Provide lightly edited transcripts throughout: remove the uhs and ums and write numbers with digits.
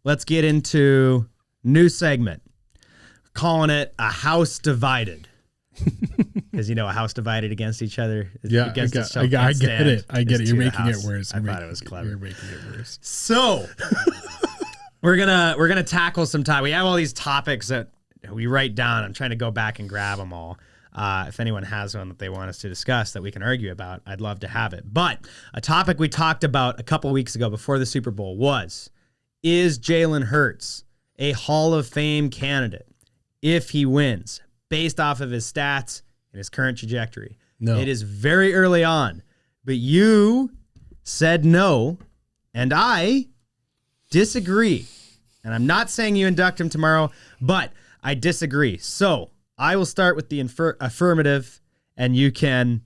let's get into new segment. Calling it a house divided. Because a house divided against each other. Yeah, against I get it. I get it. You're making it worse. I thought it was clever. You're making it worse. So we're gonna tackle some time. We have all these topics that we write down. I'm trying to go back and grab them all. If anyone has one that they want us to discuss that we can argue about, I'd love to have it. But a topic we talked about a couple weeks ago before the Super Bowl was, is Jalen Hurts a Hall of Fame candidate if he wins based off of his stats and his current trajectory? No. It is very early on, but you said no, and I disagree. And I'm not saying you induct him tomorrow, but I disagree. So I will start with the affirmative, and you can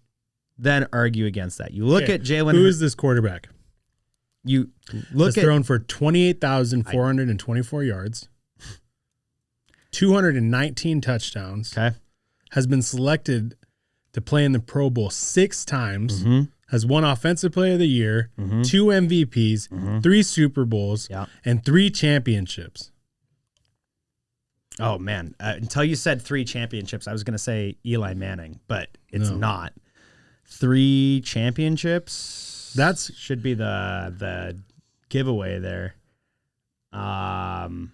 then argue against that. You look at Jalen. Who is this quarterback? You look at thrown for 28,424 yards, 219 touchdowns. Okay. Has been selected to play in the Pro Bowl 6 times. Mm-hmm. Has won Offensive Player of the Year, 2 MVPs, 3 Super Bowls, and 3 championships. Oh, man. Until you said 3 championships, I was going to say Eli Manning, but it's not. 3 championships? That should be the giveaway there. It's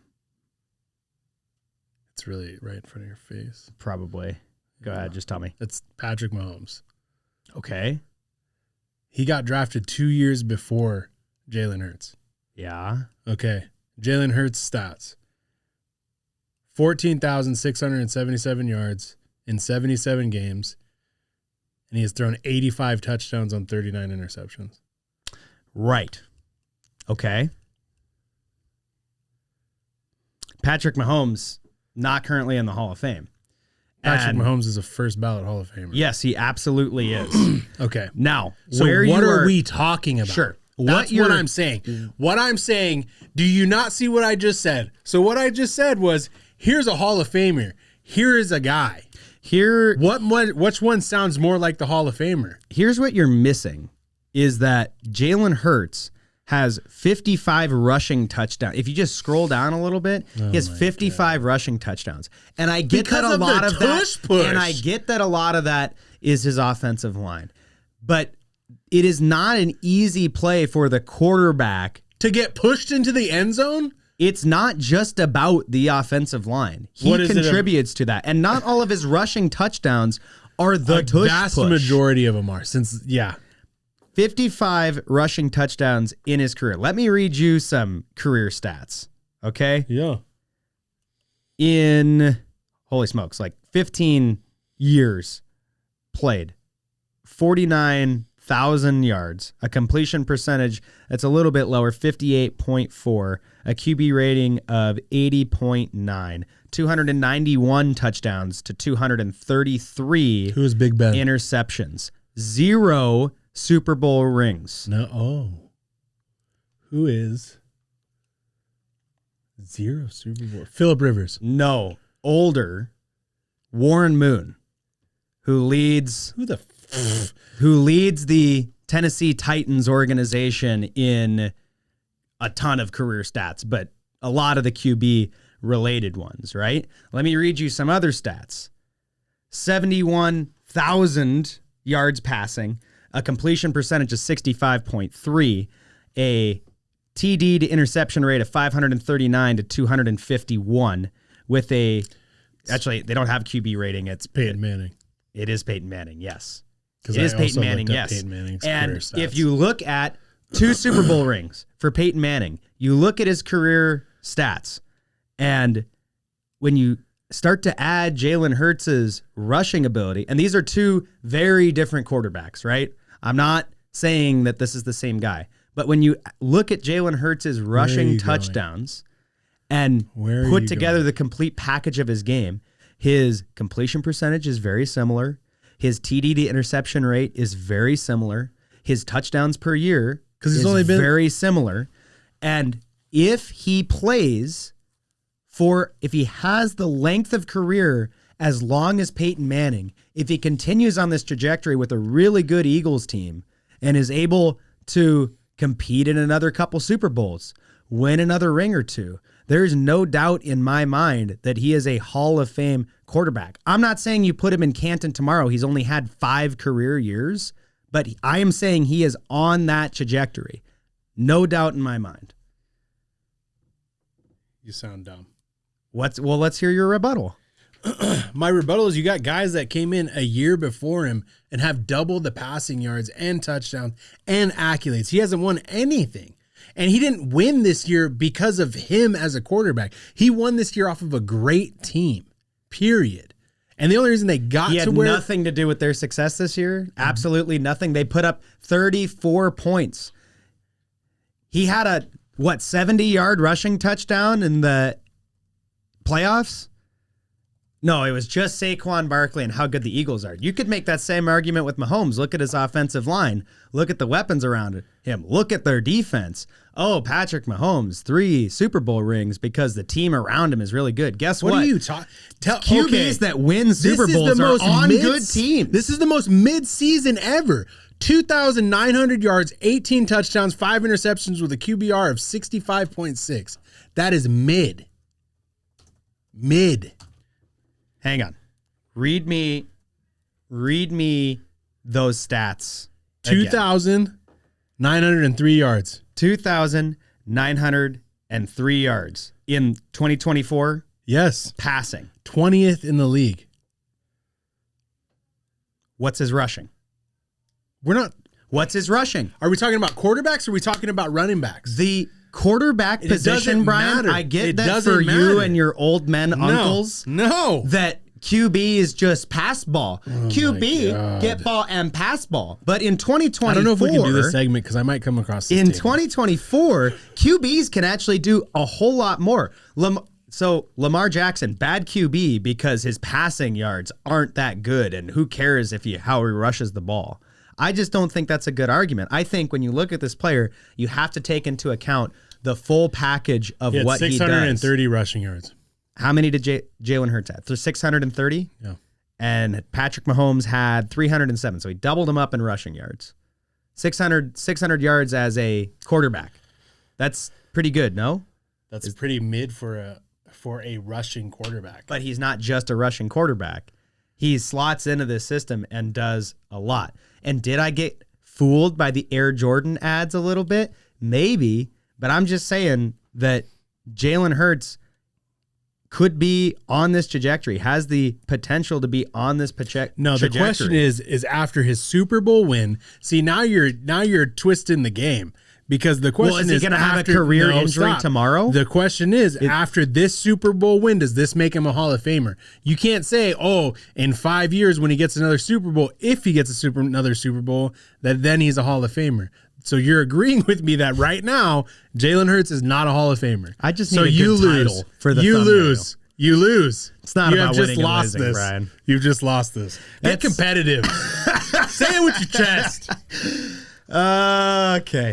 really right in front of your face. Probably. Go ahead. Just tell me. It's Patrick Mahomes. Okay. He got drafted 2 years before Jalen Hurts. Yeah. Okay. Jalen Hurts stats. 14,677 yards in 77 games, and he has thrown 85 touchdowns on 39 interceptions. Right. Okay. Patrick Mahomes, not currently in the Hall of Fame. Patrick Mahomes is a first ballot Hall of Famer. Yes, he absolutely is. Okay. Now, so what are we talking about? Sure. That's what I'm saying. What I'm saying, do you not see what I just said? So what I just said was, here's a Hall of Famer. Here is a guy. Which one sounds more like the Hall of Famer? Here's what you're missing, is that Jalen Hurts has 55 rushing touchdowns. If you just scroll down a little bit, he has 55 rushing touchdowns. And I get that a lot of that. And I get that a lot of that is his offensive line. But it is not an easy play for the quarterback to get pushed into the end zone. It's not just about the offensive line. He contributes to that. And not all of his rushing touchdowns are the vast majority of them are. 55 rushing touchdowns in his career. Let me read you some career stats, okay? Yeah. In, holy smokes, like 15 years played, 49,000 yards, a completion percentage that's a little bit lower, 58.4, a QB rating of 80.9, 291 touchdowns to 233 Who is Big Ben? interceptions, 0 Super Bowl rings. No. Oh. Who is 0 Super Bowl? Phillip Rivers. No. Older. Warren Moon, who leads the Tennessee Titans organization in a ton of career stats, but a lot of the QB related ones, right? Let me read you some other stats. 71,000 yards passing, a completion percentage of 65.3, a TD to interception rate of 539 to 251 with actually, they don't have QB rating. It's Peyton Manning. It is Peyton Manning, yes. It is Peyton Manning, yes. Peyton Manning's and if you look at 2 Super Bowl rings for Peyton Manning, you look at his career stats, and when you start to add Jalen Hurts' rushing ability, and these are 2 very different quarterbacks, right? I'm not saying that this is the same guy, but when you look at Jalen Hurts' rushing touchdowns and put together the complete package of his game, his completion percentage is very similar. His TD to interception rate is very similar. His touchdowns per year is very similar. And if he plays if he has the length of career as long as Peyton Manning, if he continues on this trajectory with a really good Eagles team and is able to compete in another couple Super Bowls, win another ring or two. There's no doubt in my mind that he is a Hall of Fame quarterback. I'm not saying you put him in Canton tomorrow. He's only had 5 career years, but I am saying he is on that trajectory. No doubt in my mind. You sound dumb. Well, let's hear your rebuttal. My rebuttal is you got guys that came in a year before him and have double the passing yards and touchdowns and accolades. He hasn't won anything. And he didn't win this year because of him as a quarterback. He won this year off of a great team, period. And the only reason they got to where... nothing to do with their success this year. Absolutely nothing. They put up 34 points. He had a, 70-yard rushing touchdown in the playoffs? No, it was just Saquon Barkley and how good the Eagles are. You could make that same argument with Mahomes. Look at his offensive line. Look at the weapons around him. Look at their defense. Oh, Patrick Mahomes, 3 Super Bowl rings because the team around him is really good. Guess what? What are you talking? QBs that win Super Bowls are on good teams. This is the most mid-season ever. 2,900 yards, 18 touchdowns, 5 interceptions with a QBR of 65.6. That is mid. Mid. Hang on. Read me those stats. 2,903 yards. 2,903 yards in 2024. Yes. Passing. 20th in the league. What's his rushing? What's his rushing? Are we talking about quarterbacks or are we talking about running backs? The quarterback position, Brian, matter. I get that for you and your old men uncles. No. That QB is just pass ball. QB, get ball and pass ball. But in 2024... I don't know if we can do this segment because I might come across this in table. 2024, QBs can actually do a whole lot more. So Lamar Jackson, bad QB because his passing yards aren't that good, and who cares how he rushes the ball. I just don't think that's a good argument. I think when you look at this player, you have to take into account the full package of what he does. 630 rushing yards. How many did Jalen Hurts have? 630? Yeah. And Patrick Mahomes had 307. So he doubled him up in rushing yards. 600 yards as a quarterback. That's pretty good, no? That's pretty mid for a rushing quarterback. But he's not just a rushing quarterback. He slots into this system and does a lot. And did I get fooled by the Air Jordan ads a little bit? Maybe. But I'm just saying that Jalen Hurts could be on this trajectory, has the potential to be on this trajectory. No, the question is after his Super Bowl win. See, now you're twisting the game because the question is he going to have a career injury tomorrow? The question is after this Super Bowl win, does this make him a Hall of Famer? You can't say, oh, in 5 years when he gets another Super Bowl, if he gets another Super Bowl, that then he's a Hall of Famer. So you're agreeing with me that right now, Jalen Hurts is not a Hall of Famer. I just need a good title for the thumbnail. You lose. It's not about winning and losing, this. Brian. You've just lost this. Get competitive. Say it with your chest. Okay.